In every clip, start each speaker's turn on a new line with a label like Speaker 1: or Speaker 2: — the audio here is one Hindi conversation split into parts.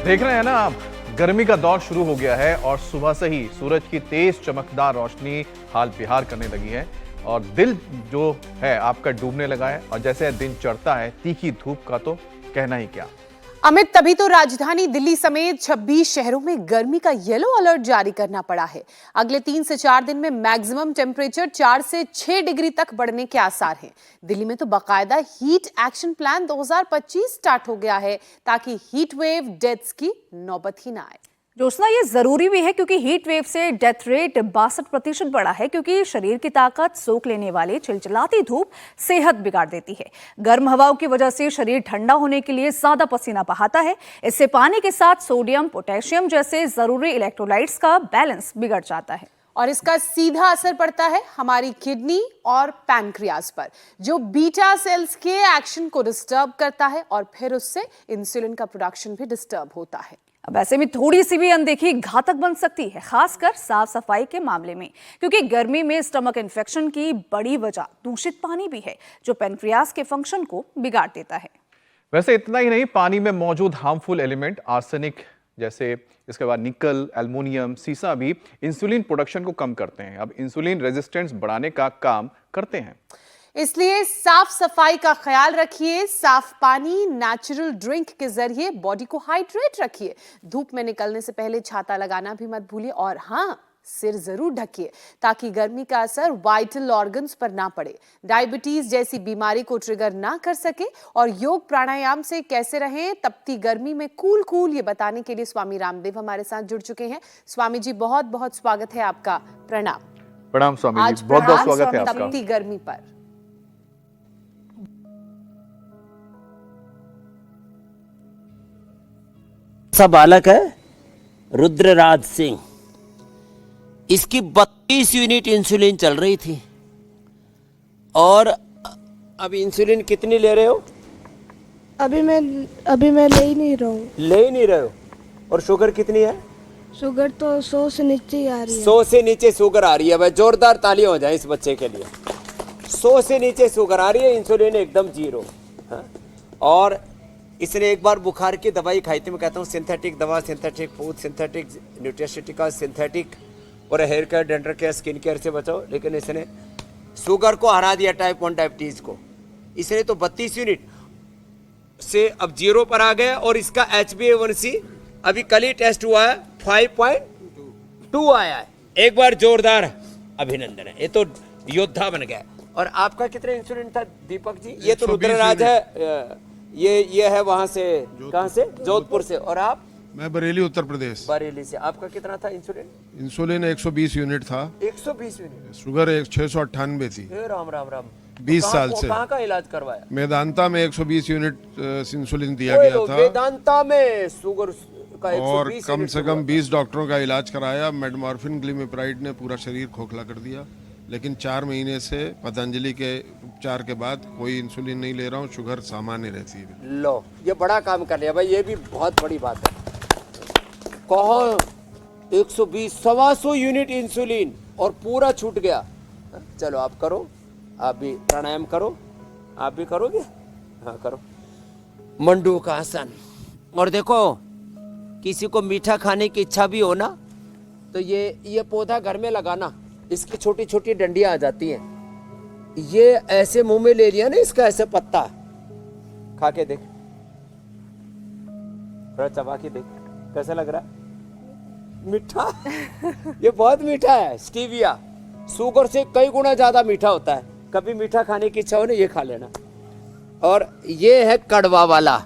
Speaker 1: देख रहे हैं ना आप, गर्मी का दौर शुरू हो गया है और सुबह से ही सूरज की तेज चमकदार रोशनी हाल बिहार करने लगी है और दिल जो है आपका डूबने लगा है। और जैसे दिन चढ़ता है, तीखी धूप का तो कहना ही क्या।
Speaker 2: अमित, तभी तो राजधानी दिल्ली समेत 26 शहरों में गर्मी का येलो अलर्ट जारी करना पड़ा है। अगले 3 से 4 दिन में मैक्सिमम टेम्परेचर 4 से 6 डिग्री तक बढ़ने के आसार हैं। दिल्ली में तो बाकायदा हीट एक्शन प्लान 2025 स्टार्ट हो गया है ताकि हीट वेव डेथ्स की नौबत ही ना आए।
Speaker 3: जोशना, ये जरूरी भी है क्योंकि हीट वेव से डेथ रेट 62% बढ़ा है, क्योंकि शरीर की ताकत सोख लेने वाली चिलचिलाती धूप सेहत बिगाड़ देती है। गर्म हवाओं की वजह से शरीर ठंडा होने के लिए ज्यादा पसीना बहाता है। इससे पानी के साथ सोडियम, पोटेशियम जैसे जरूरी इलेक्ट्रोलाइट्स का बैलेंस बिगड़ जाता है
Speaker 2: और इसका सीधा असर पड़ता है हमारी किडनी और पैनक्रियाज पर, जो बीटा सेल्स के एक्शन को डिस्टर्ब करता है और फिर उससे इंसुलिन का प्रोडक्शन भी डिस्टर्ब होता है।
Speaker 3: अब ऐसे में थोड़ी सी भी अनदेखी घातक बन सकती है, खासकर साफ सफाई के मामले में, क्योंकि गर्मी में स्टमक इन्फेक्शन की बड़ी वजह दूषित पानी भी है, जो पैनक्रियाज के फंक्शन को बिगाड़ देता है।
Speaker 1: वैसे इतना ही नहीं, पानी में मौजूद हार्मफुल एलिमेंट आर्सेनिक जैसे, इसके बाद निकल, एल्युमिनियम, सीसा भी इंसुलिन प्रोडक्शन को कम करते हैं। अब इंसुलिन रेजिस्टेंस बढ़ाने का काम करते हैं।
Speaker 2: इसलिए साफ सफाई का ख्याल रखिए, साफ पानी, नेचुरल ड्रिंक के जरिए बॉडी को हाइड्रेट रखिए। धूप में निकलने से पहले छाता लगाना भी मत भूलिए और हाँ, सिर जरूर ढकिए ताकि गर्मी का असर वाइटल ऑर्गन्स पर ना पड़े, डायबिटीज जैसी बीमारी को ट्रिगर ना कर सके। और योग प्राणायाम से कैसे रहें तपती गर्मी में कूल, ये बताने के लिए स्वामी रामदेव हमारे साथ जुड़ चुके हैं। स्वामी जी, बहुत बहुत स्वागत है आपका। प्रणाम।
Speaker 1: प्रणाम स्वामी
Speaker 2: आज
Speaker 1: जी, बहुत बहुत स्वागत है आपका।
Speaker 2: तपती गर्मी पर
Speaker 4: सा बालक है रुद्रराज सिंह, इसकी 32 यूनिट इंसुलिन चल रही थी और अब इंसुलिन कितनी ले रहे हो?
Speaker 5: अभी मैं ले ही नहीं रहा हूँ।
Speaker 4: ले ही नहीं रहे हो। और शुगर कितनी है?
Speaker 5: शुगर तो 100 से नीचे ही आ रही है।
Speaker 4: 100 से नीचे शुगर आ रही है। भाई जोरदार ताली हो जाए इस बच्चे के लिए। 100 से नीचे शुगर आ रही है, इंसुलिन एकदम 0। हाँ? और इसने एक बार बुखार की दवाई खाई थी। मैं कहता हूँ सिंथेटिक दवा, सिंथेटिक फूड, सिंथेटिक न्यूट्रिशिटिका, सिंथेटिक और hair care, dental care, skin care से बचाओ। लेकिन इसने शुगर को हरा दिया, टाइप 1 डायबिटीज को। इसने तो 32 यूनिट से अब 0 पर आ गया और इसका HbA1c अभी कल ही टेस्ट हुआ है, 5.2 आया है। एक बार जोरदार अभिनंदन है, ये तो योद्धा बन गया। और आपका कितना इंसुलिन था दीपक जी? ये तो रुद्रराज है, ये है वहां से, कहां से? जोधपुर से। और आप?
Speaker 6: मैं बरेली, उत्तर प्रदेश।
Speaker 4: बरेली से। आपका कितना था इंसुलिन?
Speaker 6: इंसुलिन 120 यूनिट था।
Speaker 4: 120 यूनिट।
Speaker 6: शुगर 698 थी।
Speaker 4: राम राम राम।
Speaker 6: 20 साल से।
Speaker 4: कहाँ का इलाज करवाया?
Speaker 6: मेदांता में 120 यूनिट इंसुलिन दिया गया था।
Speaker 4: वेदांता में शुगर का 120
Speaker 6: और कम से कम 20 डॉक्टरों का इलाज कराया। मेडमॉर्फिन, ग्लिमिप्राइड ने पूरा शरीर खोखला कर दिया। लेकिन 4 महीने से पतंजलि के उपचार के बाद कोई इंसुलिन नहीं ले रहा हूँ, शुगर सामान्य रहती है।
Speaker 4: लो, ये बड़ा काम कर लिया भाई, ये भी बहुत बड़ी बात है। कहो 120, 125 यूनिट इंसुलिन और पूरा छूट गया। चलो आप करो, आप भी प्राणायाम करो। आप भी करोगे? हाँ करो। मंडू का आसन। और देखो, किसी को मीठा खाने की इच्छा भी हो ना, तो ये पौधा घर में लगाना। इसकी छोटी छोटी डंडियां आ जाती हैं, ये ऐसे मुंह में ले लिया ना, इसका ऐसे पत्ता खा के देख, थोड़ा चबा के देख, कैसा लग रहा है? मीठा। ये बहुत मीठा है। स्टीविया शुगर से कई गुना ज्यादा मीठा होता है। कभी मीठा खाने की इच्छा हो ना, ये खा लेना। और ये है कड़वा वाला,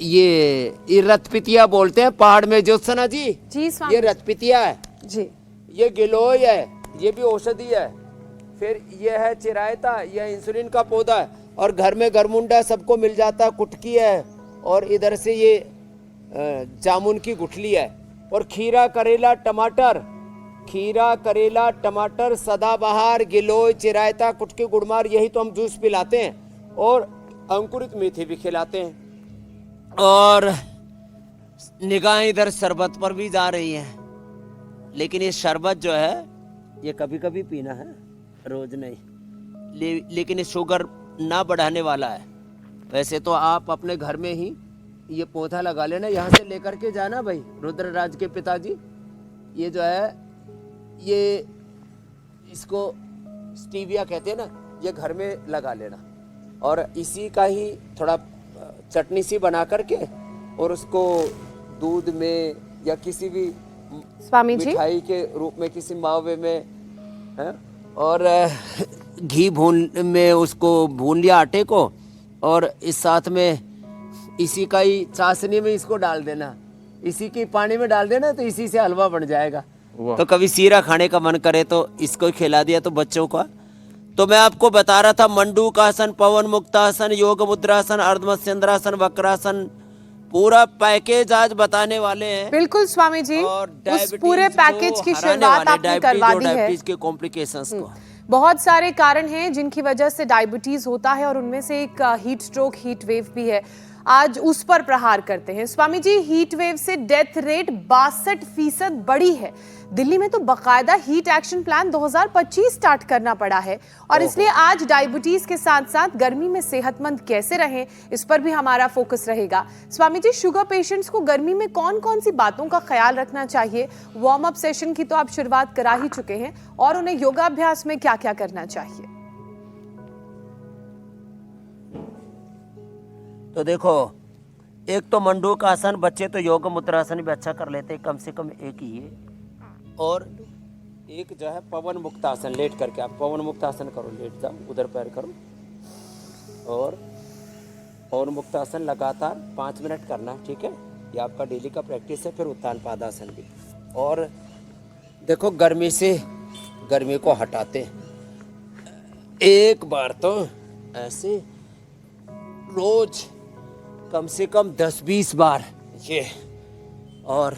Speaker 4: ये रतपितिया बोलते हैं पहाड़ में। ज्योत्सना जी, ये रतपितिया है
Speaker 2: जी।
Speaker 4: ये गिलोय है, ये भी औषधि है। फिर ये है चिरायता, यह इंसुलिन का पौधा है। और घर में गरमुंडा सबको मिल जाता है, कुटकी है। और इधर से ये जामुन की गुठली है। और खीरा, करेला, टमाटर, खीरा, करेला, टमाटर, सदाबहार, गिलोय, चिरायता, कुटकी, गुड़मार, यही तो हम जूस पिलाते हैं। और अंकुरित मेथी भी खिलाते हैं। और निगाहें इधर शरबत पर भी जा रही है। लेकिन ये शरबत जो है, ये कभी कभी पीना है, रोज नहीं। लेकिन ये शुगर ना बढ़ाने वाला है। वैसे तो आप अपने घर में ही ये पौधा लगा लेना, यहाँ से लेकर के जाना भाई रुद्रराज के पिताजी। ये जो है ये इसको स्टीविया कहते हैं ना, ये घर में लगा लेना और इसी का ही थोड़ा चटनी सी बना करके और उसको दूध में या किसी भी
Speaker 2: स्वामी जी
Speaker 4: मिठाई के रूप में किसी मावे में है, और घी भून में उसको भून लिया आटे को और इस साथ में इसी का ही चाशनी में इसको डाल देना, इसी के पानी में डाल देना, तो इसी से हलवा बन जाएगा। तो कभी सीरा खाने का मन करे तो इसको खिला दिया तो बच्चों का। तो मैं आपको बता रहा था मंडूकासन, पवन मुक्तासन, योग मुद्रासन, अर्धमत्स्येंद्रासन, वक्रासन, पूरा पैकेज आज बताने वाले हैं।
Speaker 2: बिल्कुल स्वामी जी,
Speaker 4: और
Speaker 2: उस पूरे पैकेज की शुरुआत आपने करवा दी है।
Speaker 4: डायबिटीज के कॉम्प्लिकेशंस को
Speaker 2: बहुत सारे कारण हैं जिनकी वजह से डायबिटीज होता है और उनमें से एक हीट स्ट्रोक, हीट वेव भी है। आज उस पर प्रहार करते हैं। स्वामी जी, हीट वेव से डेथ रेट 62% बढ़ी है। दिल्ली में तो बकायदा हीट एक्शन प्लान 2025 स्टार्ट करना पड़ा है और इसलिए आज डायबिटीज के साथ साथ गर्मी में सेहतमंद कैसे रहें, इस पर भी हमारा फोकस रहेगा। स्वामी जी, शुगर पेशेंट्स को गर्मी में कौन कौन सी बातों का ख्याल रखना चाहिए? वार्म अप सेशन की तो आप शुरुआत करा ही चुके हैं, और उन्हें योगाभ्यास में क्या क्या करना चाहिए?
Speaker 4: तो देखो, एक तो मंडूक आसन, बच्चे तो योग मुद्रासन भी अच्छा कर लेते हैं, कम से कम एक ही है, और एक जो है पवन मुक्तासन, लेट करके आप पवन मुक्तासन करो, लेट जाओ, उधर पैर करो और पवन मुक्तासन लगातार 5 मिनट करना, ठीक है? ये आपका डेली का प्रैक्टिस है। फिर उत्तान पादासन भी। और देखो, गर्मी से गर्मी को हटाते एक बार तो ऐसे रोज कम से कम 10-20 बार ये, और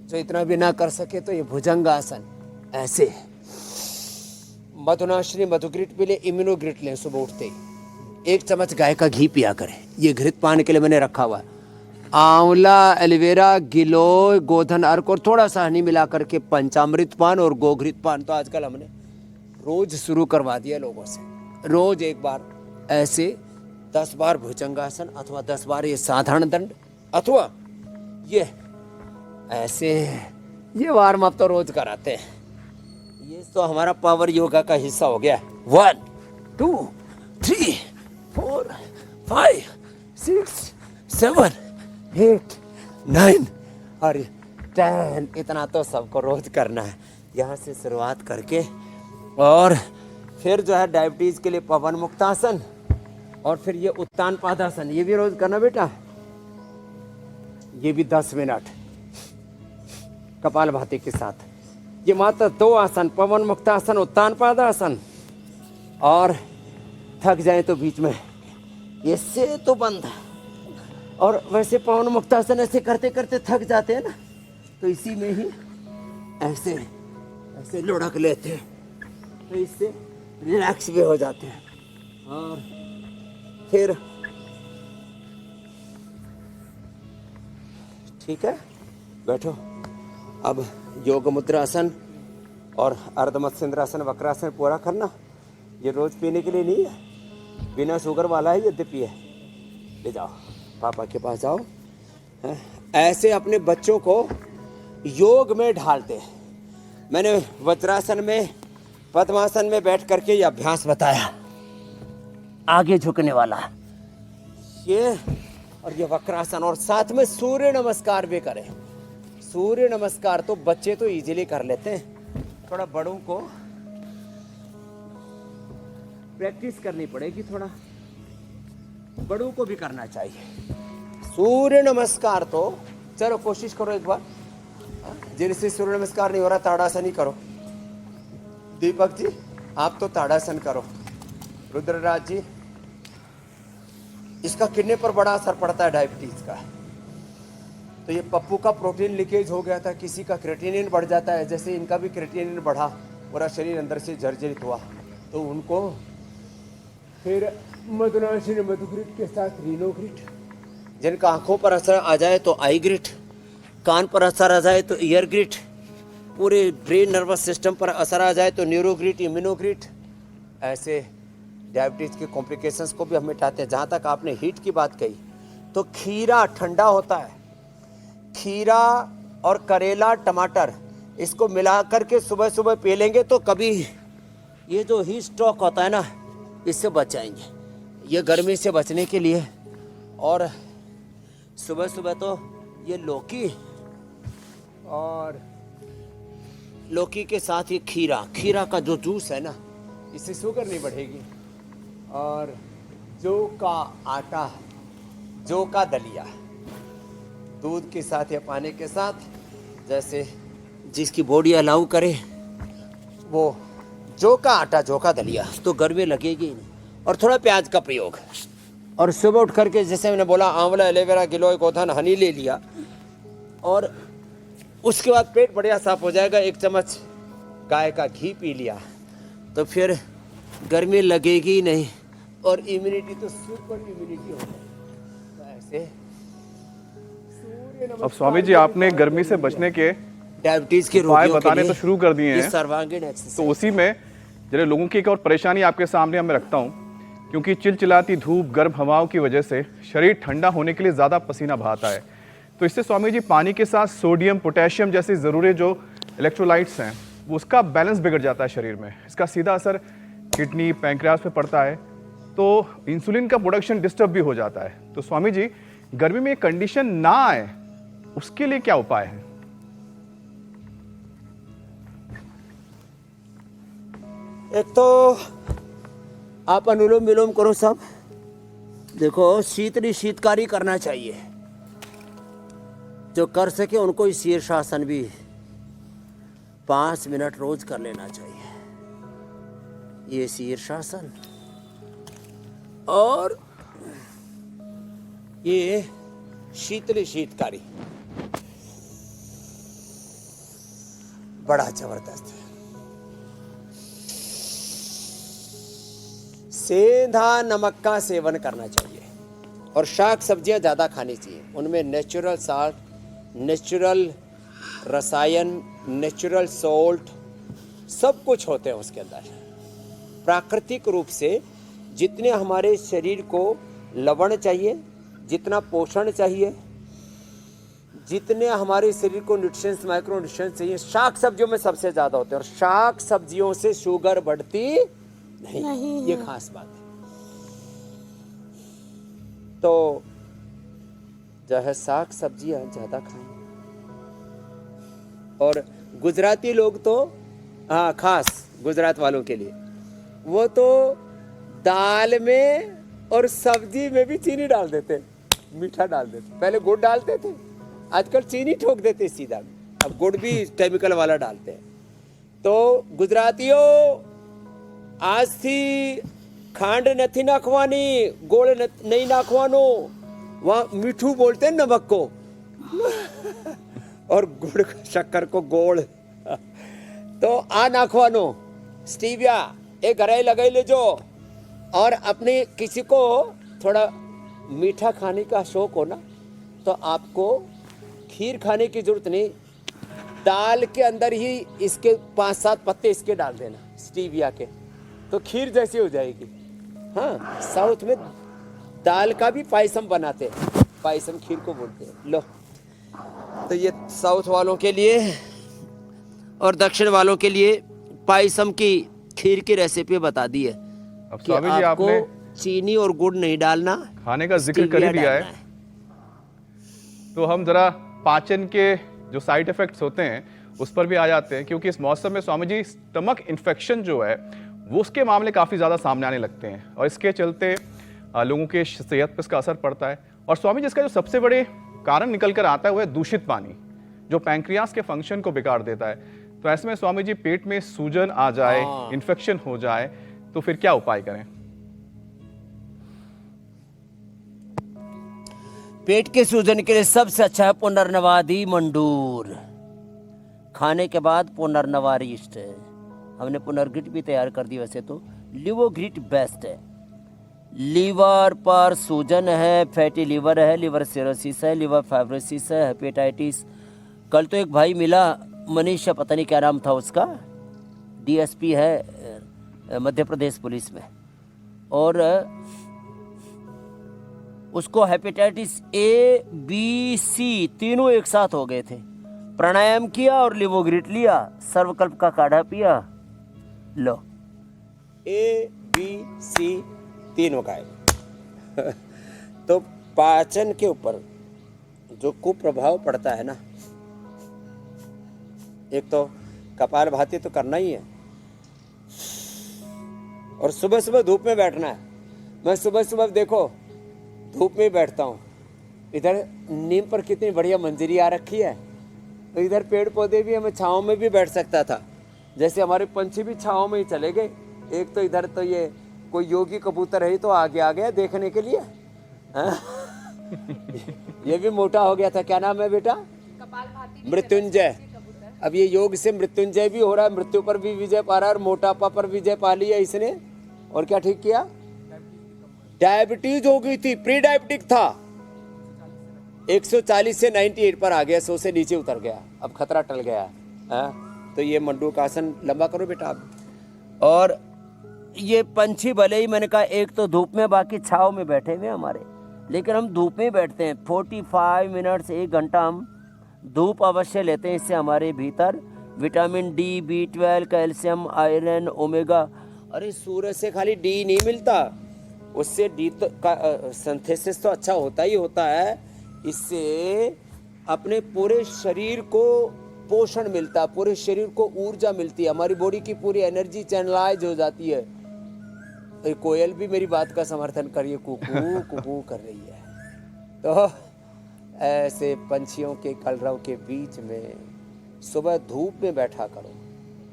Speaker 4: जो इतना भी ना कर सके तो ये भुजंग आसन ऐसे। मधुनाशिनी मधुग्रिट भी ले, इम्यूनोग्रिट लें सुबह उठते ही। 1 चम्मच गाय का घी पिया करें। ये घृत पान के लिए मैंने रखा हुआ है। आंवला, एलोवेरा, गिलोय, गोधन अर्क और थोड़ा सा हनी मिला करके पंचामृत पान और गोघृत पान तो आजकल हमने रोज शुरू करवा दिया लोगों से। रोज 1 बार ऐसे 10 बार भुजंगासन अथवा 10 बार ये साधारण दंड अथवा ये ऐसे, ये वार्म अप तो रोज कराते हैं। ये तो हमारा पावर योगा का हिस्सा हो गया। 1 2 3 4 5 6 7 8 9 और 10, इतना तो सबको रोज करना है। यहाँ से शुरुआत करके और फिर जो है डायबिटीज के लिए पवन मुक्तासन और फिर ये उत्तान पादासन, ये भी रोज करना बेटा। ये भी 10 मिनट कपालभाति के साथ। ये मात्र 2 आसन, पवन मुक्तासन, उत्तान पादासन, और थक जाए तो बीच में इससे तो बंद। और वैसे पवन मुक्तासन ऐसे करते करते थक जाते हैं ना, तो इसी में ही ऐसे ऐसे लुढ़क लेते हैं, तो इससे रिलैक्स भी हो जाते हैं। और फिर ठीक है, बैठो। अब योग मुद्रासन और अर्धमत्स्येंद्रासन, वक्रासन पूरा करना। ये रोज पीने के लिए नहीं है, बिना शुगर वाला है, यद्यपि है। ले जाओ, पापा के पास जाओ। ऐसे अपने बच्चों को योग में ढालते हैं। मैंने वज्रासन में, पद्मासन में बैठ करके ये अभ्यास बताया, आगे झुकने वाला ये, और ये वक्रासन, और साथ में सूर्य नमस्कार भी करें। सूर्य नमस्कार तो बच्चे तो इजीली कर लेते हैं, थोड़ा बड़ों को प्रैक्टिस करनी पड़ेगी, थोड़ा बड़ों को भी करना चाहिए। सूर्य नमस्कार तो चलो कोशिश करो एक बार। जिनसे सूर्य नमस्कार नहीं हो रहा, ताड़ासन ही करो। दीपक जी, आप तो ताड़ासन करो। रुद्रराज जी, इसका किडनी पर बड़ा असर पड़ता है डायबिटीज का। तो ये पप्पू का प्रोटीन लीकेज हो गया था, किसी का क्रेटिनिन बढ़ जाता है, जैसे इनका भी क्रेटिनिन बढ़ा, पूरा शरीर अंदर से जर्जरित हुआ, तो उनको फिर मधुनाशिनी मधुग्रिट के साथ रीनोग्रिट। जिनका आंखों पर असर आ जाए तो आई ग्रिट, कान पर असर आ जाए तो ईयर ग्रिट, पूरे ब्रेन नर्वस सिस्टम पर असर आ जाए तो न्यूरोग्रिट, इम्यूनोग्रिट। ऐसे डायबिटीज़ के कॉम्प्लिकेशंस को भी हम मिटाते हैं। जहाँ तक आपने हीट की बात कही, तो खीरा ठंडा होता है, खीरा और करेला टमाटर इसको मिला करके सुबह सुबह पी लेंगे तो कभी ये जो हीट स्ट्रोक होता है ना, इससे बच जाएंगे। ये गर्मी से बचने के लिए। और सुबह सुबह तो ये लौकी और लौकी के साथ ये खीरा का जो जूस है ना, इससे शुगर नहीं बढ़ेगी। और जौ का आटा, जौ का दलिया दूध के साथ या पानी के साथ, जैसे जिसकी बॉडी अलाउ करे वो जौ का आटा, जौ का दलिया, तो गर्मी लगेगी ही नहीं। और थोड़ा प्याज का प्रयोग। और सुबह उठ करके जैसे मैंने बोला आंवला, एलोवेरा, गिलोय, गोधन, हनी ले लिया और उसके बाद पेट बढ़िया साफ हो जाएगा। 1 चम्मच गाय का घी पी लिया तो फिर गर्मी लगेगी नहीं और इम्यूनिटी तो सुपर इम्यूनिटी हो जाएगी। तो ऐसे
Speaker 1: अब स्वामी जी आपने गर्मी से बचने के
Speaker 4: डायबिटीज के
Speaker 1: उपाय
Speaker 4: रोगियों के
Speaker 1: बताने
Speaker 4: लिए
Speaker 1: तो शुरू कर दिए
Speaker 4: ये
Speaker 1: हैं।
Speaker 4: सर्वांगीण एक्सरसाइज।
Speaker 1: तो उसी में जरा लोगों की एक और परेशानी आपके सामने मैं रखता हूं, क्योंकि चिलचिलाती धूप, गर्म हवाओं की वजह से शरीर ठंडा होने के लिए ज्यादा पसीना बहाता है। तो इससे स्वामी जी पानी के साथ सोडियम, पोटेशियम जैसी जरूरी जो इलेक्ट्रोलाइट्स हैं वो उसका बैलेंस बिगड़ जाता है शरीर में। इसका सीधा असर किडनी, पैंक्रियास पे पड़ता है, तो इंसुलिन का प्रोडक्शन डिस्टर्ब भी हो जाता है। तो स्वामी जी गर्मी में कंडीशन ना आए उसके लिए क्या उपाय है?
Speaker 4: एक तो आप अनुलोम विलोम करो सब। देखो शीतकारी करना चाहिए। जो कर सके उनको इस शीर्षासन भी 5 मिनट रोज कर लेना चाहिए। ये शीर्षासन और ये शीतकारी बड़ा जबरदस्त है। सेंधा नमक का सेवन करना चाहिए और शाक सब्जियां ज़्यादा खानी चाहिए। उनमें नेचुरल साल्ट, नेचुरल रसायन, नेचुरल सॉल्ट सब कुछ होते हैं उसके अंदर। प्राकृतिक रूप से जितने हमारे शरीर को लवण चाहिए, जितना पोषण चाहिए, जितने हमारे शरीर को न्यूट्रिएंट्स, माइक्रो न्यूट्रिएंट्स चाहिए, शाक सब्जियों में सबसे ज़्यादा होते हैं। और शाक सब्जियों से शुगर बढ़ती नहीं, ये खास बात है। तो जो है साग सब्जियां ज्यादा खाएं। और गुजराती लोग तो खास गुजरात वालों के लिए वो तो दाल में और सब्जी में भी चीनी डाल देते, मीठा डाल देते। पहले गुड़ डालते थे, आजकल चीनी ठोक देते सीधा। अब गुड़ भी केमिकल वाला डालते हैं। तो गुजरातियों આજથી ખાંડ નથી નાખવાની, ગોળ નહીં નાખવાનો, वहाँ मीठू बोलते हैं नमक को और गुड़ शक्कर को गोड़। तो आ नाखवानो स्टीविया एक घरे लगाई लेजो। और अपने किसी को थोड़ा मीठा खाने का शौक हो ना, तो आपको खीर खाने की जरूरत नहीं, दाल के अंदर ही इसके 5-7 पत्ते इसके डाल देना स्टीविया के, तो खीर जैसी हो जाएगी। हाँ, साउथ में दाल का भी पायसम बनाते हैं, पायसम खीर को बोलते हैं। लो, तो ये साउथ वालों के लिए और दक्षिण वालों के लिए पायसम की खीर की रेसिपी बता दी है।
Speaker 1: अब
Speaker 4: कि
Speaker 1: स्वामी जी
Speaker 4: आपको
Speaker 1: आपने
Speaker 4: चीनी और गुड़ नहीं डालना,
Speaker 1: खाने का जिक्र कर ही दिया है, तो हम जरा पाचन के जो साइड इफेक्ट्स होते हैं उस पर भी आ जाते हैं। क्योंकि इस मौसम में स्वामी जी स्टमक इन्फेक्शन जो है वो उसके मामले काफ़ी ज़्यादा सामने आने लगते हैं और इसके चलते लोगों के सेहत पर इसका असर पड़ता है। और स्वामी जी इसका जो सबसे बड़े कारण निकल कर आता है वो है दूषित पानी, जो पैंक्रियास के फंक्शन को बिगाड़ देता है। तो ऐसे में स्वामी जी पेट में सूजन आ जाए, इन्फेक्शन हो जाए, तो फिर क्या उपाय करें?
Speaker 4: पेट के सूजन के लिए सबसे अच्छा है पुनर्नवादी मंडूर। खाने के बाद पुनर्नवारिष्ट है। हमने पुनर्ग्रिट भी तैयार कर दी। वैसे तो लिवोग्रिट बेस्ट है। लीवर पर सूजन है, फैटी लीवर है, लिवर सिरोसिस है, लिवर फाइब्रोसिस है, हेपेटाइटिस। कल तो एक भाई मिला, मनीषा, पता नहीं क्या नाम था उसका, डीएसपी है मध्य प्रदेश पुलिस में, और उसको हेपेटाइटिस ए बी सी तीनों एक साथ हो गए थे। प्राणायाम किया और लिवोग्रिट लिया, सर्वकल्प का काढ़ा पिया, लो ए बी सी तीनों गायब। तो पाचन के ऊपर जो कुप्रभाव पड़ता है ना, एक तो कपालभाति तो करना ही है, और सुबह सुबह धूप में बैठना है। मैं सुबह सुबह देखो धूप में बैठता हूँ, इधर नीम पर कितनी बढ़िया मंजरी आ रखी है, तो इधर पेड़ पौधे भी, हमें छाँव में भी बैठ सकता था। जैसे हमारे पंछी भी छाँव में ही चले गए। एक तो इधर तो ये कोई योगी कबूतर है तो आगे आ गया देखने के लिए, ये भी मोटा हो गया था। क्या नाम है बेटा? मृत्युंजय। अब ये योग से मृत्युंजय भी हो रहा है, मृत्यु पर भी विजय पा रहा है और मोटापा पर विजय पा लिया इसने। और क्या ठीक किया? डायबिटीज हो गई थी, प्री डायबिटिक था, 140 से 98 पर आ गया, 100 से नीचे उतर गया, अब खतरा टल गया है। तो ये मंडूकासन लंबा करो बेटा आप। और ये पंछी भले ही, मैंने कहा एक तो धूप में, बाकी छाव में बैठे हुए हमारे, लेकिन हम धूप में बैठते हैं 45 मिनट से 1 घंटा हम धूप अवश्य लेते हैं। इससे हमारे भीतर vitamin D, B12, calcium, iron, omega, अरे सूरज से खाली डी नहीं मिलता, उससे डी तो का सिंथेसिस तो अच्छा होता ही होता है। इससे अपने पूरे शरीर को पोषण मिलता है, पूरे शरीर को ऊर्जा मिलती है, हमारी बॉडी की पूरी एनर्जी चैनलाइज हो जाती है। तो कोयल भी मेरी बात का समर्थन करिए, कुकू कुकू कर रही है। तो ऐसे पंछियों के कलरव के बीच में सुबह धूप में बैठा करो।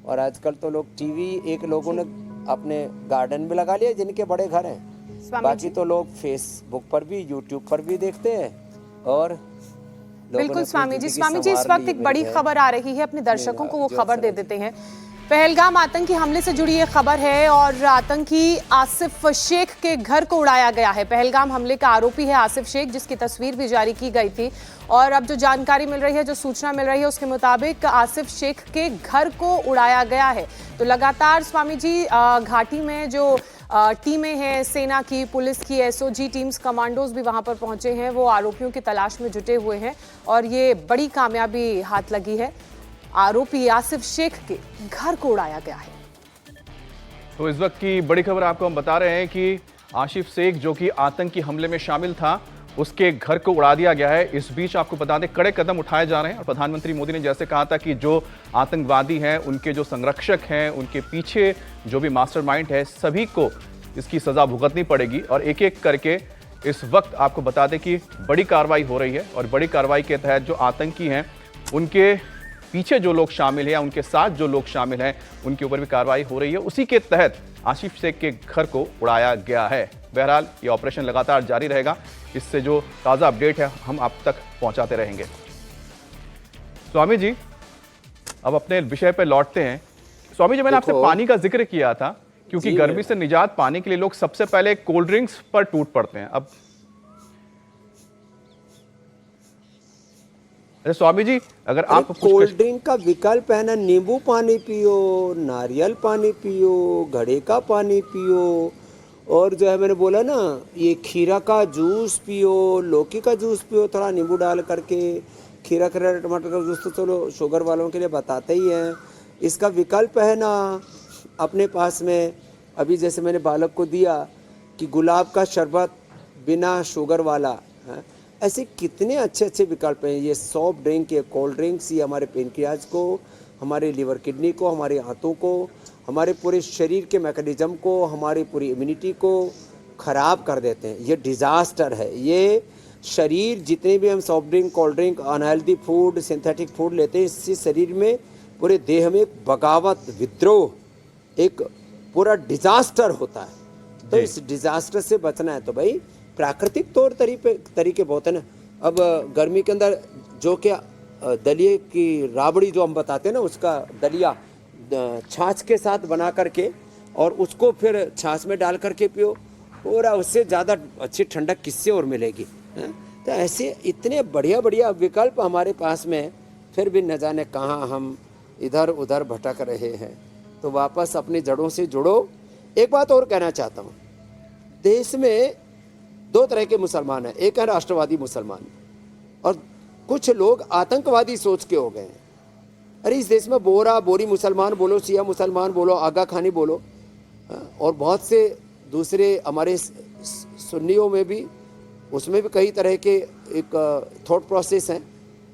Speaker 4: और आजकल तो लोग टीवी, एक लोगों ने अपने गार्डन में लगा लिया जिनके बड़े घर हैं, बाकी तो लोग फेसबुक पर भी, यूट्यूब पर भी देखते हैं। और
Speaker 2: बिल्कुल स्वामी जी, इस वक्त एक बड़ी खबर आ रही है, अपने दर्शकों को वो खबर दे देते हैं। पहलगाम आतंकी हमले से जुड़ी ये खबर है और आतंकी आसिफ शेख के घर को उड़ाया गया है। पहलगाम हमले का आरोपी है आसिफ शेख, जिसकी तस्वीर भी जारी की गई थी। और अब जो जानकारी मिल रही है, जो सूचना मिल रही है, उसके मुताबिक आसिफ शेख के घर को उड़ाया गया है। तो लगातार स्वामी जी घाटी में जो टीमें हैं, सेना की, पुलिस की, एसओजी टीम्स, कमांडोज भी वहां पर पहुंचे हैं, वो आरोपियों की तलाश में जुटे हुए हैं और ये बड़ी कामयाबी हाथ लगी है। आरोपी आसिफ शेख के घर को उड़ाया गया है।
Speaker 1: तो इस वक्त की बड़ी खबर आपको हम बता रहे हैं कि आसिफ शेख, जो कि आतंकी हमले में शामिल था, उसके घर को उड़ा दिया गया है। इस बीच आपको बता दें, कड़े कदम उठाए जा रहे हैं और प्रधानमंत्री मोदी ने जैसे कहा था कि जो आतंकवादी हैं, उनके जो संरक्षक हैं, उनके पीछे जो भी मास्टरमाइंड है, सभी को इसकी सजा भुगतनी पड़ेगी। और एक एक करके इस वक्त आपको बता दें कि बड़ी कार्रवाई हो रही है और बड़ी कार्रवाई के तहत जो आतंकी हैं, उनके पीछे जो लोग शामिल हैं, उनके साथ जो लोग शामिल हैं, उनके ऊपर भी कार्रवाई हो रही है। उसी के तहत आसिफ शेख के घर को उड़ाया गया है। बहरहाल ये ऑपरेशन लगातार जारी रहेगा। इससे जो ताज़ा अपडेट है हम आप तक पहुंचाते रहेंगे। स्वामी जी, अब अपने विषय पर लौटते हैं। स्वामी जी, मैंने आपसे पानी का जिक्र किया था, क्योंकि गर्मी से निजात पाने के लिए लोग सबसे पहले कोल्ड ड्रिंक्स पर टूट पड़ते हैं। अब स्वामी जी, अगर आप
Speaker 4: कोल्ड ड्रिंक का विकल्प है ना, नींबू पानी पियो, नारियल पानी पियो, घड़े का पानी पियो, और जो है मैंने बोला ना, ये खीरा का जूस पियो, लौकी का जूस पियो, थोड़ा नींबू डाल करके। खीरा खीरा टमाटर का जूस तो चलो शुगर वालों के लिए बताते ही हैं। इसका विकल्प है ना अपने पास में, अभी जैसे मैंने बालक को दिया कि गुलाब का शरबत बिना शुगर वाला है। ऐसे कितने अच्छे अच्छे विकल्प हैं। ये सॉफ्ट ड्रिंक, ये कोल्ड ड्रिंक्स, ये हमारे पेनक्रियाज को, हमारे लीवर किडनी को, हमारे हाथों को, हमारे पूरे शरीर के मैकेनिज्म को, हमारी पूरी इम्यूनिटी को ख़राब कर देते हैं। ये डिज़ास्टर है। ये शरीर, जितने भी हम soft drink, cold drink, unhealthy food, synthetic food लेते हैं, इससे शरीर में, पूरे देह में एक बगावत, विद्रोह, एक पूरा डिज़ास्टर होता है। तो इस डिज़ास्टर से बचना है तो भाई प्राकृतिक तौर तरीके बहुत है ना। अब गर्मी के अंदर जो क्या दलिए की राबड़ी जो हम बताते हैं ना, उसका दलिया छाछ के साथ बना करके और उसको फिर छाछ में डाल करके पियो, पूरा उससे ज़्यादा अच्छी ठंडक किससे और मिलेगी। तो ऐसे इतने बढ़िया बढ़िया विकल्प हमारे पास में, फिर भी न जाने कहाँ हम इधर उधर भटक रहे हैं। तो वापस अपनी जड़ों से जुड़ो। एक बात और कहना चाहता हूँ, देश में दो तरह के मुसलमान हैं, एक है राष्ट्रवादी मुसलमान और कुछ लोग आतंकवादी सोच के हो गए हैं। अरे इस देश में बोरी मुसलमान बोलो, शिया मुसलमान बोलो, आगा खानी बोलो, और बहुत से दूसरे हमारे सुन्नियों में भी, उसमें भी कई तरह के एक थॉट प्रोसेस हैं।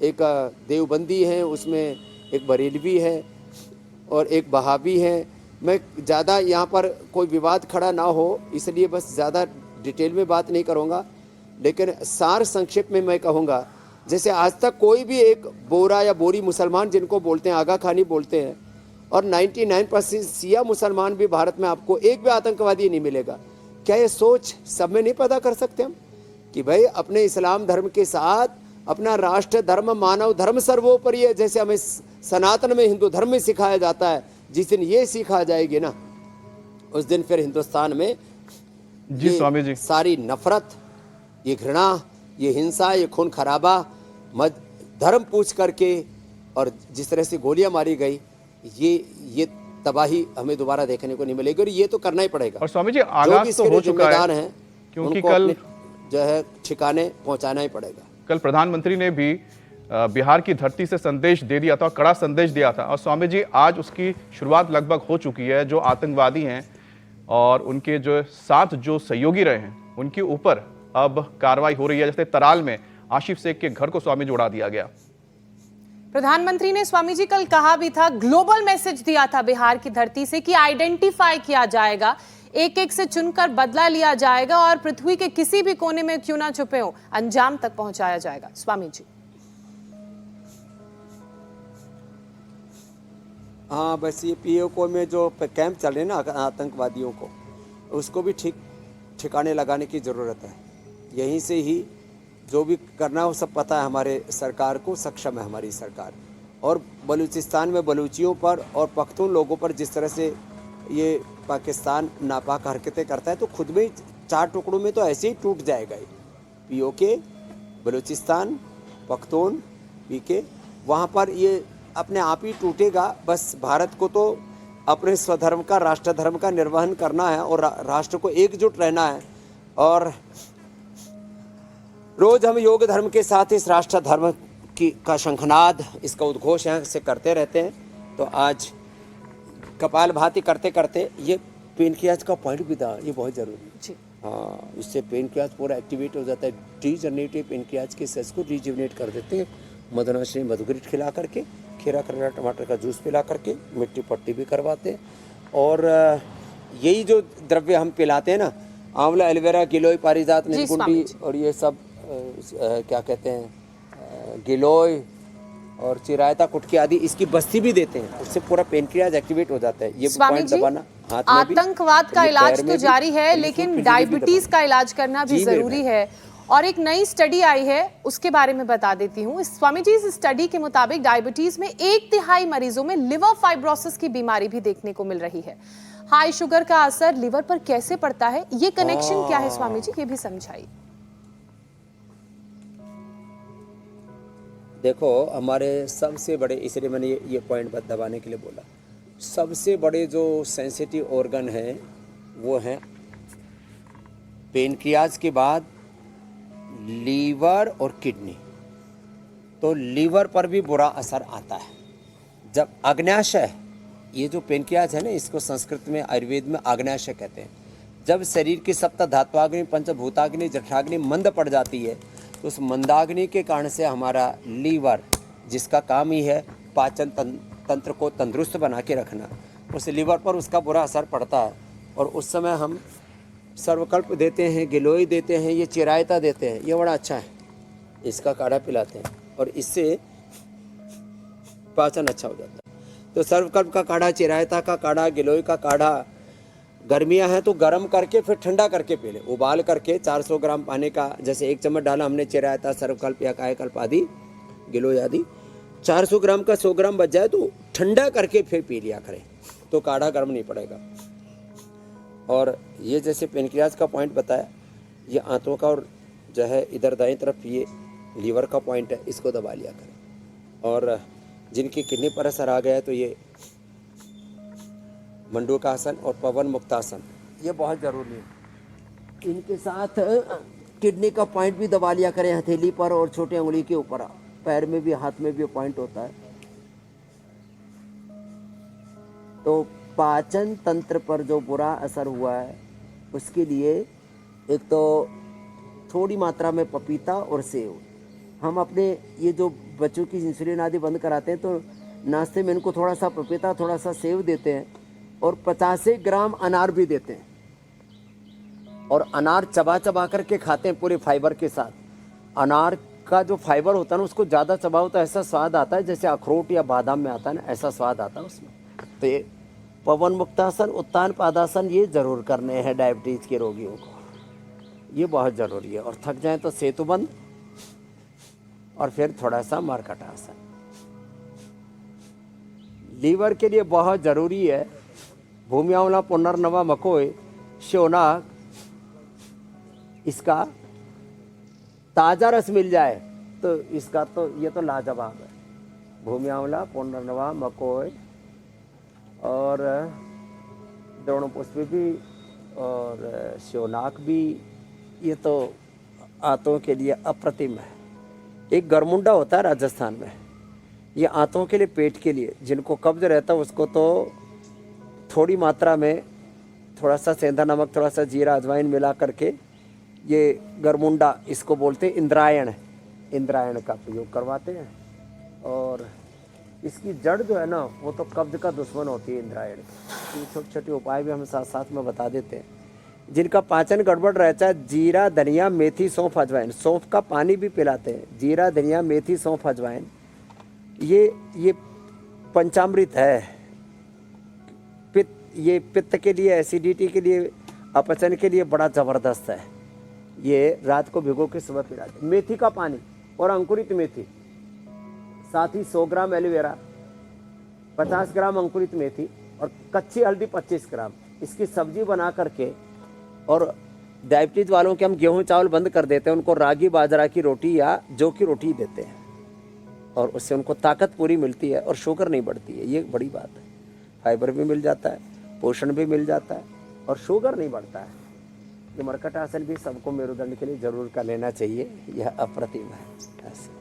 Speaker 4: एक देवबंदी हैं, उसमें एक बरेलवी है और एक बहावी है। मैं ज़्यादा यहाँ पर कोई विवाद खड़ा ना हो इसलिए बस ज़्यादा डिटेल में बात नहीं करूँगा, लेकिन सार संक्षेप में मैं कहूँगा, जैसे आज तक कोई भी एक बोरा या बोरी मुसलमान जिनको बोलते हैं, आगा खानी बोलते हैं, और 99% शिया मुसलमान भी भारत में आपको एक भी आतंकवादी नहीं मिलेगा। क्या ये सोच सब में नहीं पैदा कर सकते हम कि भाई अपने इस्लाम धर्म के साथ अपना राष्ट्र धर्म, मानव धर्म सर्वोपरि है, जैसे हमें सनातन में हिंदू धर्म में सिखाया जाता है। जिस दिन ये सीखा जाएगी ना, उस दिन फिर हिंदुस्तान में
Speaker 1: जी स्वामी जी,
Speaker 4: सारी नफरत, ये घृणा, ये हिंसा, ये खून खराबा, धर्म पूछ करके और जिस तरह से गोलियां मारी गई, ये तबाही हमें दोबारा देखने को नहीं मिलेगी और ये तो करना ही पड़ेगा।
Speaker 1: और स्वामी जी आगाज तो हो चुका है, क्योंकि कल
Speaker 4: जो है ठिकाने पहुंचाना ही पड़ेगा।
Speaker 1: कल प्रधानमंत्री ने भी बिहार की धरती से संदेश दे दिया था और कड़ा संदेश दिया था, और स्वामी जी आज उसकी शुरुआत लगभग हो चुकी है। जो आतंकवादी हैं और उनके जो साथ जो सहयोगी रहे हैं उनके ऊपर अब कार्रवाई हो रही है। जैसे तराल में आशिफ शेख के घर को स्वामी जी उड़ा दिया गया।
Speaker 2: प्रधानमंत्री ने स्वामी जी कल कहा भी था, ग्लोबल मैसेज दिया था बिहार की धरती से कि आइडेंटिफाई किया जाएगा, एक एक से चुनकर बदला लिया जाएगा और पृथ्वी के किसी भी कोने में क्यों ना छुपे हो, अंजाम तक पहुंचाया जाएगा। स्वामी जी
Speaker 4: हाँ, बस ये पीओके में जो कैंप चल रहे हैं ना आतंकवादियों को, उसको भी ठिकाने लगाने की ज़रूरत है। यहीं से ही जो भी करना है वो सब पता है हमारे सरकार को, सक्षम है हमारी सरकार। और बलूचिस्तान में बलूचियों पर और पख्तून लोगों पर जिस तरह से ये पाकिस्तान नापाक हरकतें करता है, तो खुद में 4 टुकड़ों में तो ऐसे ही टूट जाएगा। पीओके, बलूचिस्तान, पख्तून, पीके, वहाँ पर ये अपने आप ही टूटेगा। बस भारत को तो अपने स्वधर्म का, राष्ट्र धर्म का निर्वहन करना है और राष्ट्र को एकजुट रहना है। और रोज हम योग धर्म के साथ इस राष्ट्र धर्म का शंखनाद, इसका उद्घोष यहाँ से करते रहते हैं। तो आज कपालभाति करते करते ये पेनक्रियाज का पॉइंट भी था, ये बहुत जरूरी है। हाँ, इससे पेनक्रियाज पूरा एक्टिवेट हो जाता है। डीजनरेटिव पेनक्रियाज के सेल्स को रिजुविनेट कर देते हैं। मधुनाशनी मधुग्रिट खिला करके, खीरा करेला टमाटर का जूस पिला करके, मिट्टी पट्टी भी करवाते हैं। और यही जो द्रव्य हम पिलाते हैं ना, आंवला, एलोवेरा, गिलोय, पारिजात, नीलकुंडी और ये सब क्या कहते हैं, गिलोय और चिरायता, कुटकी आदि, इसकी बस्ती भी देते हैं। उससे पूरा पेनक्रियाज एक्टिवेट हो जाता है। ये पॉइंट दबाना हाथ में भी।
Speaker 2: आतंकवाद का इलाज तो जारी है, लेकिन डायबिटीज का इलाज करना भी जरूरी है। और एक नई स्टडी आई है, उसके बारे में बता देती हूँ। स्वामी जी, इस स्टडी के मुताबिक डायबिटीज में 1/3 मरीजों में लिवर फाइब्रोसिस की बीमारी भी देखने को मिल रही है। हाई शुगर का असर लिवर पर कैसे पड़ता है, ये कनेक्शन क्या है स्वामी जी, ये भी समझाइए।
Speaker 4: देखो, हमारे सबसे बड़े, इसलिए मैंने ये पॉइंट दबाने के लिए बोला, सबसे बड़े जो सेंसिटिव ऑर्गन हैं वो हैं पेनक्रियाज के बाद लीवर और किडनी। तो लीवर पर भी बुरा असर आता है जब अग्न्याशय, ये जो पेनक्रियाज है ना, इसको संस्कृत में, आयुर्वेद में आग्नेयाशय कहते हैं। जब शरीर की सप्त धात्वाग्नि, पंचभूताग्नि, जठराग्नि मंद पड़ जाती है, तो उस मंदाग्नि के कारण से हमारा लीवर, जिसका काम ही है पाचन तंत्र को तंदुरुस्त बना के रखना, उस लीवर पर उसका बुरा असर पड़ता है। और उस समय हम सर्वकल्प देते हैं, गिलोय देते हैं, ये चिरायता देते हैं, ये बड़ा अच्छा है, इसका काढ़ा पिलाते हैं और इससे पाचन अच्छा हो जाता है। तो सर्वकल्प का काढ़ा, चिरायता का काढ़ा, गिलोय का काढ़ा, गर्मियां हैं तो गर्म करके फिर ठंडा करके पी लें। उबाल करके 400 ग्राम पानी का, जैसे 1 चम्मच डाला हमने चिरायता, सर्वकल्प या कायाकल्प आदि, गिलोय आदि, 400 ग्राम का 100 ग्राम बच जाए तो ठंडा करके फिर पी लिया करें, तो काढ़ा गर्म नहीं पड़ेगा। और ये जैसे पेनक्रियाज का पॉइंट बताया, ये आंतों का और जो है इधर दाएं तरफ ये लीवर का पॉइंट है, इसको दबा लिया करें। और जिनकी किडनी पर असर आ गया है तो ये मंडूकासन और पवन मुक्तासन, ये बहुत ज़रूरी है। इनके साथ किडनी का पॉइंट भी दबा लिया करें हथेली पर और छोटे उंगली के ऊपर, पैर में भी हाथ में भी पॉइंट होता है। तो पाचन तंत्र पर जो बुरा असर हुआ है उसके लिए एक तो थोड़ी मात्रा में पपीता और सेव। हम अपने ये जो बच्चों की इंसुलिन आदि बंद कराते हैं तो नाश्ते में इनको थोड़ा सा पपीता थोड़ा सा सेव देते हैं और 50 ग्राम अनार भी देते हैं, और अनार चबा चबा करके खाते हैं पूरे फाइबर के साथ। अनार का जो फाइबर होता है ना उसको ज़्यादा चबाओ तो ऐसा स्वाद आता है जैसे अखरोट या बादाम में आता है ना, ऐसा स्वाद आता है उसमें। तो ये पवन मुक्तासन, उत्तान पादासन ये जरूर करने हैं डायबिटीज़ के रोगियों को, ये बहुत ज़रूरी है। और थक जाएं तो सेतुबंद और फिर थोड़ा सा मरकट आसन। लीवर के लिए बहुत ज़रूरी है भूमि आंवला, पुनर्नवा, मकोई, शोनाक, इसका ताज़ा रस मिल जाए तो इसका तो ये तो लाजवाब है। भूमि आंवला, पुनर्नवा, मकोई और द्रोणपुष्पी भी और शोनाक भी, ये तो आंतों के लिए अप्रतिम है। एक गरमुंडा होता है राजस्थान में, ये आंतों के लिए, पेट के लिए, जिनको कब्ज रहता है उसको तो थोड़ी मात्रा में थोड़ा सा सेंधा नमक, थोड़ा सा जीरा, अजवाइन मिला करके ये गरमुंडा, इसको बोलते हैं इंद्रायण, इंद्रायण का प्रयोग करवाते हैं। और इसकी जड़ जो है ना वो तो कब्ज का दुश्मन होती है इंद्रायण। तो छोटे छोटे उपाय भी हम साथ साथ में बता देते हैं। जिनका पाचन गड़बड़ रहता है, जीरा, धनिया, मेथी, सौंफ, अजवाइन, सौंफ का पानी भी पिलाते हैं। जीरा, धनिया, मेथी, सौंफ, अजवाइन ये पंचामृत है। ये पित्त के लिए, एसिडिटी के लिए, अपचन के लिए बड़ा ज़बरदस्त है। ये रात को भिगो के सुबह पिलाते। मेथी का पानी और अंकुरित मेथी, साथ ही 100 ग्राम एलोवेरा, 50 ग्राम अंकुरित मेथी और कच्ची हल्दी 25 ग्राम, इसकी सब्जी बना करके, और डायबिटीज़ वालों के हम गेहूं चावल बंद कर देते हैं, उनको रागी बाजरा की रोटी या जौ की रोटी देते हैं और उससे उनको ताकत पूरी मिलती है और शुगर नहीं बढ़ती है। ये बड़ी बात है। फाइबर भी मिल जाता है, पोषण भी मिल जाता है और शुगर नहीं बढ़ता है। ये मरकट आसन भी सबको मेरुदंड के लिए जरूर कर लेना चाहिए, यह अप्रतिम है। ऐसे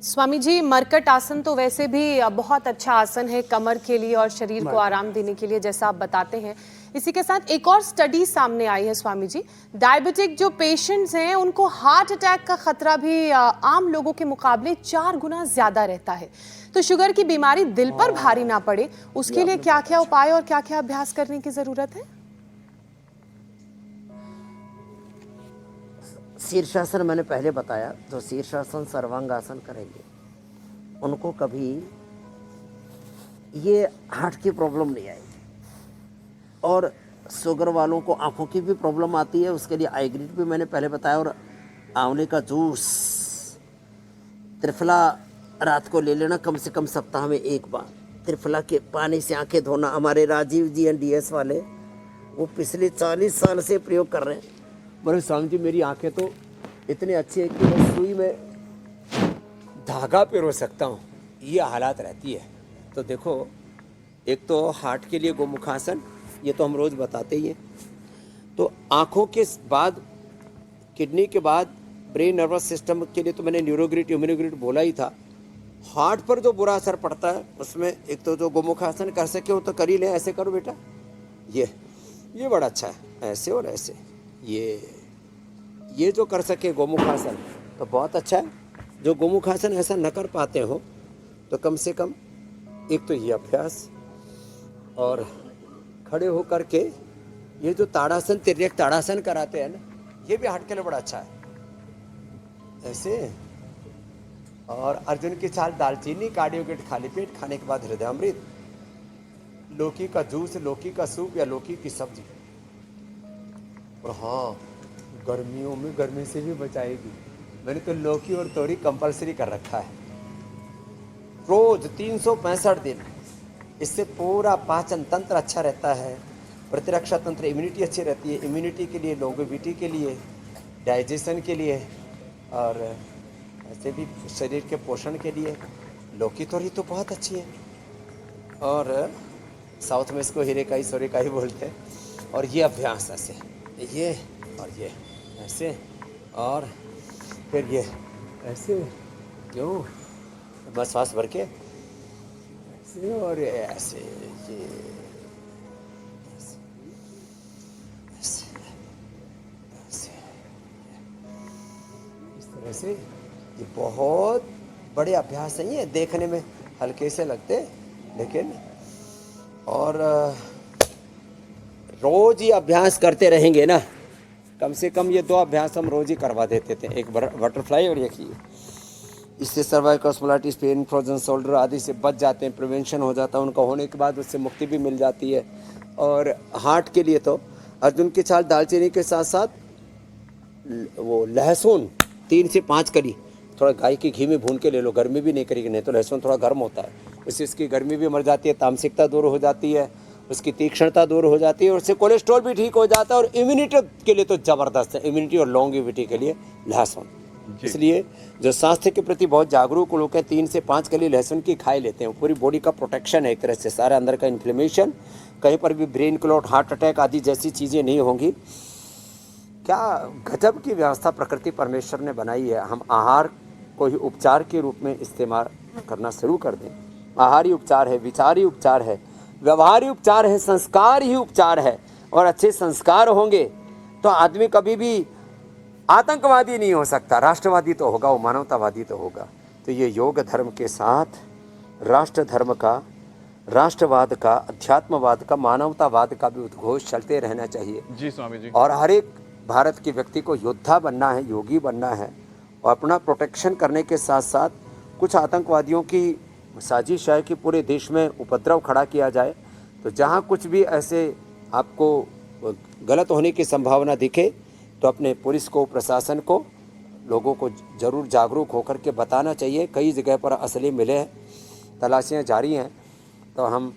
Speaker 2: स्वामी जी, मरकट आसन तो वैसे भी बहुत अच्छा आसन है कमर के लिए और शरीर को आराम देने के लिए, जैसा आप बताते हैं। इसी के साथ एक और स्टडी सामने आई है स्वामी जी, डायबिटिक जो पेशेंट्स हैं उनको हार्ट अटैक का खतरा भी आम लोगों के मुकाबले 4 गुना ज्यादा रहता है। तो शुगर की बीमारी दिल पर भारी ना पड़े, उसके लिए क्या क्या उपाय और क्या क्या अभ्यास करने की जरूरत है?
Speaker 4: शीर्षासन मैंने पहले बताया, जो शीर्षासन सर्वांगासन करेंगे उनको कभी ये हार्ट की प्रॉब्लम नहीं आएगी। और शुगर वालों को आंखों की भी प्रॉब्लम आती है, उसके लिए आईग्रिड भी मैंने पहले बताया, और आंवले का जूस, त्रिफला रात को ले लेना कम से कम सप्ताह में 1 बार। त्रिफला के पानी से आंखें धोना, हमारे राजीव जी NDS वाले वो पिछले 40 साल से प्रयोग कर रहे हैं। बोले स्वामी जी मेरी आंखें तो इतनी अच्छी है कि मैं सुई में धागा पिरो सकता हूँ, ये हालात रहती है। तो देखो, एक तो हार्ट के लिए गोमुखासन, ये तो हम रोज़ बताते ही हैं। तो आँखों के बाद, किडनी के बाद ब्रेन नर्वस सिस्टम के लिए तो मैंने न्यूरोग्रिड, इम्यूनोग्रिड बोला ही था। हार्ट पर जो बुरा असर पड़ता है उसमें एक तो जो गोमुखासन कर सके हो तो कर ही लें। ऐसे करो बेटा, ये बड़ा अच्छा है, ऐसे और ऐसे, ये जो कर सके गोमुखासन तो बहुत अच्छा है। जो गोमुखासन ऐसा न कर पाते हो तो कम से कम एक तो ये अभ्यास, और खड़े होकर के ये जो ताड़ासन, तिर्यक ताड़ासन कराते हैं ना, ये भी हार्ट के लिए बड़ा अच्छा है। ऐसे, और अर्जुन की छाल, दालचीनी, कार्डियोकिट खाली पेट, खाने के बाद हृदयामृत, लौकी का जूस, लौकी का सूप या लौकी की सब्जी। और हाँ, गर्मियों में गर्मी से भी बचाएगी। मैंने तो लौकी और तोरी कंपलसरी कर रखा है रोज 365 दिन। इससे पूरा पाचन तंत्र अच्छा रहता है, प्रतिरक्षा तंत्र, इम्यूनिटी अच्छी रहती है। इम्यूनिटी के लिए, लॉन्गेविटी के लिए, डाइजेशन के लिए, और ऐसे भी शरीर के पोषण के लिए लौकी तोरी तो बहुत अच्छी है। और साउथ में इसको हिरेकाई सोरेकाई बोलते हैं। और ये अभ्यास ऐसे, ये और ये ऐसे, और फिर ये ऐसे, क्यों बस सांस भर के ऐसे, और ऐसे, ये ऐसे, ऐसे, इस तरह से। ये बहुत बड़े अभ्यास नहीं है, देखने में हल्के से लगते, लेकिन और रोज ही अभ्यास करते रहेंगे ना, कम से कम ये 2 अभ्यास हम रोज ही करवा देते थे, एक बटरफ्लाई और एक ये। इससे cervical spondylitis, pain, frozen shoulder आदि से बच जाते हैं, प्रिवेंशन हो जाता है उनका, होने के बाद उससे मुक्ति भी मिल जाती है। और हार्ट के लिए तो अर्जुन की छाल, दालचीनी के साथ साथ वो लहसुन 3 से 5 कली थोड़ा गाय के घी में भून के ले लो, गर्मी भी नहीं करेगी, नहीं तो लहसुन थोड़ा गर्म होता है, उससे इसकी गर्मी भी मर जाती है, तामसिकता दूर हो जाती है, उसकी तीक्ष्णता दूर हो जाती है, और उससे कोलेस्ट्रॉल भी ठीक हो जाता है। और इम्यूनिटी के लिए तो ज़बरदस्त है, इम्यूनिटी और लॉन्गेविटी के लिए लहसुन। इसलिए जो स्वास्थ्य के प्रति बहुत जागरूक लोग हैं, 3 से 5 कली लहसुन की खाई लेते हैं, पूरी बॉडी का प्रोटेक्शन है एक तरह से, सारे अंदर का इन्फ्लेमेशन, कहीं पर भी ब्रेन क्लॉट, हार्ट अटैक आदि जैसी चीज़ें नहीं होंगी। क्या गजब की व्यवस्था प्रकृति परमेश्वर ने बनाई है। हम आहार को ही उपचार के रूप में इस्तेमाल करना शुरू कर दें। आहार ही उपचार है, विचार ही उपचार है, व्यवहार ही उपचार है, संस्कार ही उपचार है। और अच्छे संस्कार होंगे तो आदमी कभी भी आतंकवादी नहीं हो सकता, राष्ट्रवादी तो होगा, वो मानवतावादी तो होगा। तो ये योग धर्म के साथ राष्ट्र धर्म का, राष्ट्रवाद का, अध्यात्मवाद का, मानवतावाद का भी उद्घोष चलते रहना चाहिए।
Speaker 1: जी स्वामी जी।
Speaker 4: और हर एक भारत के व्यक्ति को योद्धा बनना है, योगी बनना है, और अपना प्रोटेक्शन करने के साथ साथ कुछ आतंकवादियों की साजिश है कि पूरे देश में उपद्रव खड़ा किया जाए। तो जहाँ कुछ भी ऐसे आपको गलत होने की संभावना दिखे तो अपने पुलिस को, प्रशासन को, लोगों को ज़रूर जागरूक होकर के बताना चाहिए। कई जगह पर असली मिले हैं, तलाशियाँ जारी हैं। तो हम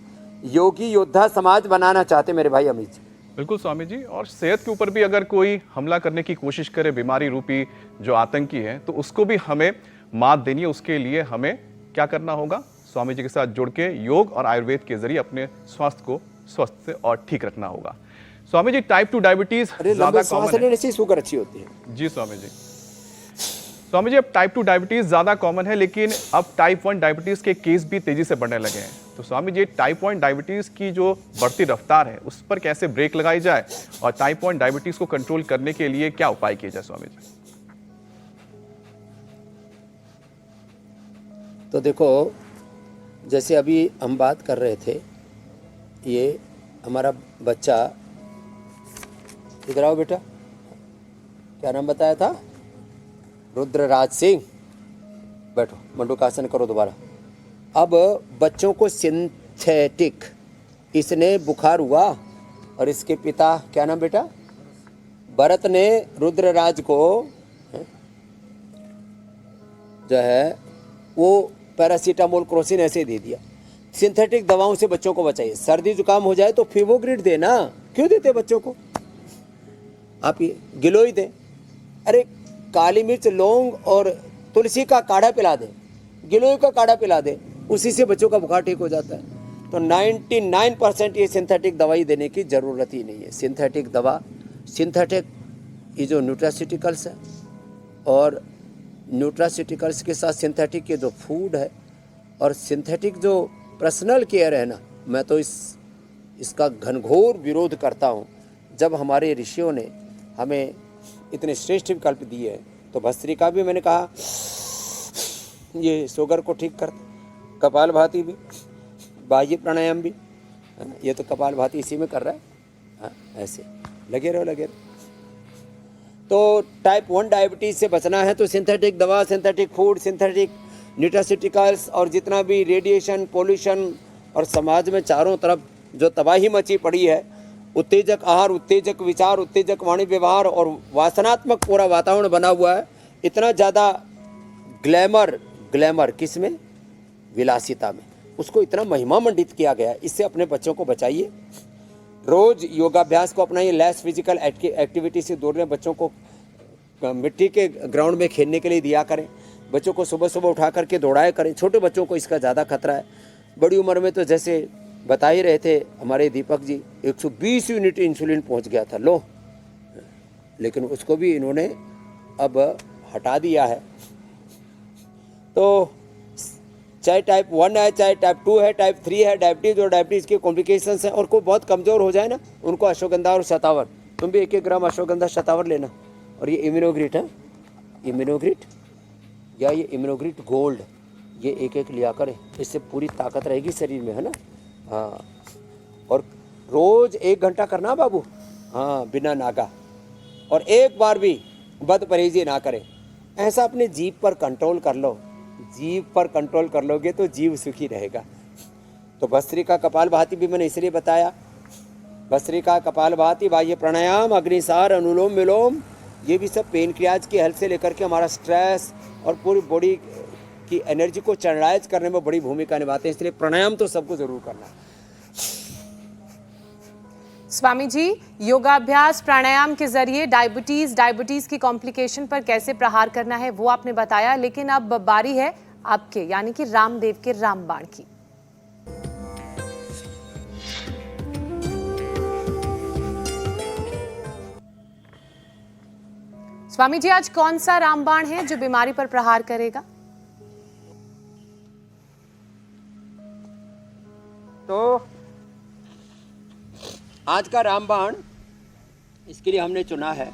Speaker 4: योगी योद्धा समाज बनाना चाहते मेरे भाई अमित जी।
Speaker 1: बिल्कुल स्वामी जी। और सेहत के ऊपर भी अगर कोई हमला करने की कोशिश करे, बीमारी रूपी जो आतंकी है, तो उसको भी हमें मात देनी है। उसके लिए हमें क्या करना होगा? स्वामी जी के साथ जुड़ के योग और आयुर्वेद के जरिए अपने स्वास्थ्य को स्वस्थ और ठीक रखना होगा। स्वामी जी, टाइप 2 डायबिटीज ज्यादा कॉमन है।
Speaker 4: शुगर अच्छी होती है।
Speaker 1: जी स्वामी जी। स्वामी जी, अब टाइप 2 डायबिटीज ज्यादा कॉमन है, लेकिन अब टाइप 1 डायबिटीज के केस भी तेजी से बढ़ने लगे हैं। तो स्वामी जी, टाइप 1 डायबिटीज की जो बढ़ती रफ्तार है, उस पर कैसे ब्रेक लगाई जाए और टाइप 1 डायबिटीज को कंट्रोल करने के लिए क्या उपाय किए जाए स्वामी जी?
Speaker 4: तो देखो, जैसे अभी हम बात कर रहे थे, ये हमारा बच्चा, इधर आओ बेटा, क्या नाम बताया था? रुद्रराज सिंह। बैठो, मंडूकासन करो दोबारा। अब बच्चों को सिंथेटिक, इसने बुखार हुआ और इसके पिता, क्या नाम बेटा? भरत ने रुद्रराज को जो है वो पैरासीटामोल, क्रोसिन ऐसे दे दिया। सिंथेटिक दवाओं से बच्चों को बचाइए। सर्दी जुकाम हो जाए तो फीवोग्रिड देना, क्यों देते बच्चों को? आप ये गिलोय दें, अरे काली मिर्च, लौंग और तुलसी का काढ़ा पिला दें, गिलोय का काढ़ा पिला दें, उसी से बच्चों का बुखार ठीक हो जाता है। तो 99% ये सिंथेटिक दवाई देने की ज़रूरत ही नहीं है। सिंथेटिक दवा, सिंथेटिक ये जो न्यूट्रास्यूटिकल्स है, और न्यूट्रास्यूटिकल्स के साथ सिंथेटिक के जो फूड है, और सिंथेटिक जो पर्सनल केयर है ना, मैं तो इसका घनघोर विरोध करता हूँ। जब हमारे ऋषियों ने हमें इतने श्रेष्ठ विकल्प दिए हैं, तो भस्त्रिका भी मैंने कहा ये शुगर को ठीक करता, कपालभाति भी, बाह्य प्राणायाम भी, ये तो कपालभाति इसी में कर रहा है। हाँ, ऐसे लगे रहो, लगे रहो। तो टाइप 1 डायबिटीज़ से बचना है तो सिंथेटिक दवा, सिंथेटिक फूड, सिंथेटिक न्यूट्रास्यूटिकल्स और जितना भी रेडिएशन, पोल्यूशन और समाज में चारों तरफ जो तबाही मची पड़ी है, उत्तेजक आहार, उत्तेजक विचार, उत्तेजक वाणी व्यवहार और वासनात्मक पूरा वातावरण बना हुआ है। इतना ज़्यादा ग्लैमर किस में? विलासिता में। उसको इतना महिमा मंडित किया गया। इससे अपने बच्चों को बचाइए। रोज योगाभ्यास को अपनाइए। लेस फिजिकल एक्टिविटी से दूर रहें। बच्चों को मिट्टी के ग्राउंड में खेलने के लिए दिया करें। बच्चों को सुबह सुबह उठा करके दौड़ाया करें। छोटे बच्चों को इसका ज़्यादा खतरा है। बड़ी उम्र में तो जैसे बता ही रहे थे हमारे दीपक जी, 120 यूनिट इंसुलिन पहुंच गया था, लो, लेकिन उसको भी इन्होंने अब हटा दिया है। तो चाहे टाइप 1 है, चाहे टाइप 2 है, टाइप 3 है, डायबिटीज़ और डायबिटीज़ के कॉम्प्लिकेशंस हैं, और कोई बहुत कमज़ोर हो जाए ना, उनको अश्वगंधा और शतावर, तुम भी 1-1 ग्राम अश्वगंधा शतावर लेना। और ये इम्यूनोग्रिट है, इम्यूनोग्रिट या ये इम्यूनोग्रिट गोल्ड, ये 1-1 लिया करें, इससे पूरी ताकत रहेगी शरीर में, है ना। हाँ, और रोज़ 1 घंटा करना बाबू, हाँ, बिना नागा, और एक बार भी बद परहेजी ना करें। ऐसा अपने जीभ पर कंट्रोल कर लो, जीभ पर कंट्रोल कर लोगे तो जीव सुखी रहेगा। तो भस्त्रिका कपालभाति भी मैंने इसलिए बताया, भस्त्रिका कपालभाति, बाह्य प्राणायाम, अग्निसार, अनुलोम विलोम, ये भी सब पेन क्रियाज की हेल्प से लेकर के हमारा स्ट्रेस और पूरी बॉडी की एनर्जी को चैनलाइज करने में बड़ी भूमिका निभाते हैं, इसलिए प्राणायाम तो सबको जरूर करना है।
Speaker 2: स्वामी जी, योगाभ्यास प्राणायाम के जरिए डायबिटीज की कॉम्प्लिकेशन पर कैसे प्रहार करना है वो आपने बताया, लेकिन अब बारी है आपके यानी कि रामदेव के रामबाण की। स्वामी जी, आज कौन सा रामबाण है जो बीमारी पर प्रहार करेगा?
Speaker 4: तो आज का रामबाण इसके लिए हमने चुना है,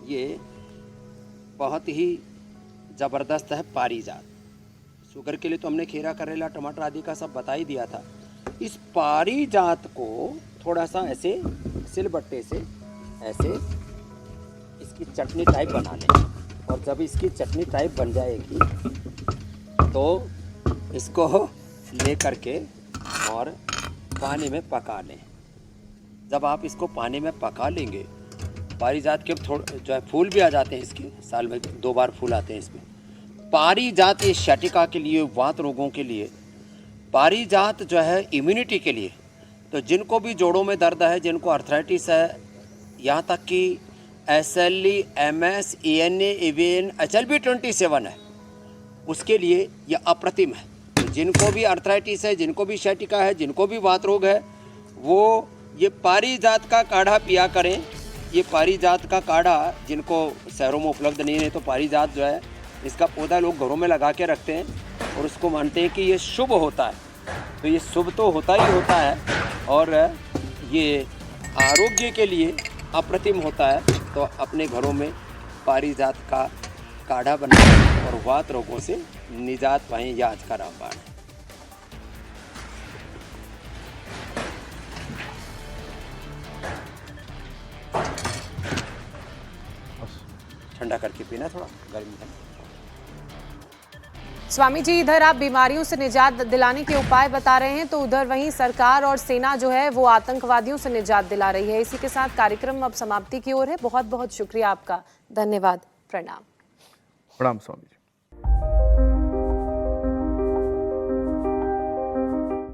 Speaker 4: ये बहुत ही ज़बरदस्त है, पारिजात। शुगर के लिए तो हमने खीरा, करेला, टमाटर आदि का सब बता ही दिया था। इस पारिजात को थोड़ा सा ऐसे सिलबट्टे से ऐसे इसकी चटनी टाइप बना लें, और जब इसकी चटनी टाइप बन जाएगी तो इसको ले करके और पानी में पका लें। जब आप इसको पानी में पका लेंगे, पारिजात के थोड़े जो है फूल भी आ जाते हैं, इसके साल में 2 बार फूल आते हैं इसमें। पारिजात ये शैटिका के लिए, वात रोगों के लिए, पारिजात जो है इम्यूनिटी के लिए। तो जिनको भी जोड़ों में दर्द है, जिनको अर्थराइटिस है, यहाँ तक कि SLE, MS, ENA, EVN, HLB27 है, उसके लिए ये अप्रतिम है। तो जिनको भी अर्थराइटिस है, जिनको भी शैटिका है, जिनको भी वात रोग है, वो ये पारिजात का काढ़ा पिया करें। ये पारिजात का काढ़ा जिनको शहरों में उपलब्ध नहीं है, तो पारिजात जो है इसका पौधा लोग घरों में लगा के रखते हैं और उसको मानते हैं कि ये शुभ होता है। तो ये शुभ तो होता ही होता है, और ये आरोग्य के लिए अप्रतिम होता है। तो अपने घरों में पारिजात का काढ़ा बनाएं और वात रोगों से निजात पाएं। यह आज का रामबाण है। ठंडा करके पीना, थोड़ा गर्मी है।
Speaker 2: स्वामी जी, इधर आप बीमारियों से निजात दिलाने के उपाय बता रहे हैं, तो उधर वहीं सरकार और सेना जो है वो आतंकवादियों से निजात दिला रही है। इसी के साथ कार्यक्रम अब समाप्ति की ओर है। बहुत बहुत शुक्रिया आपका, धन्यवाद, प्रणाम।
Speaker 1: प्रणाम स्वामी जी।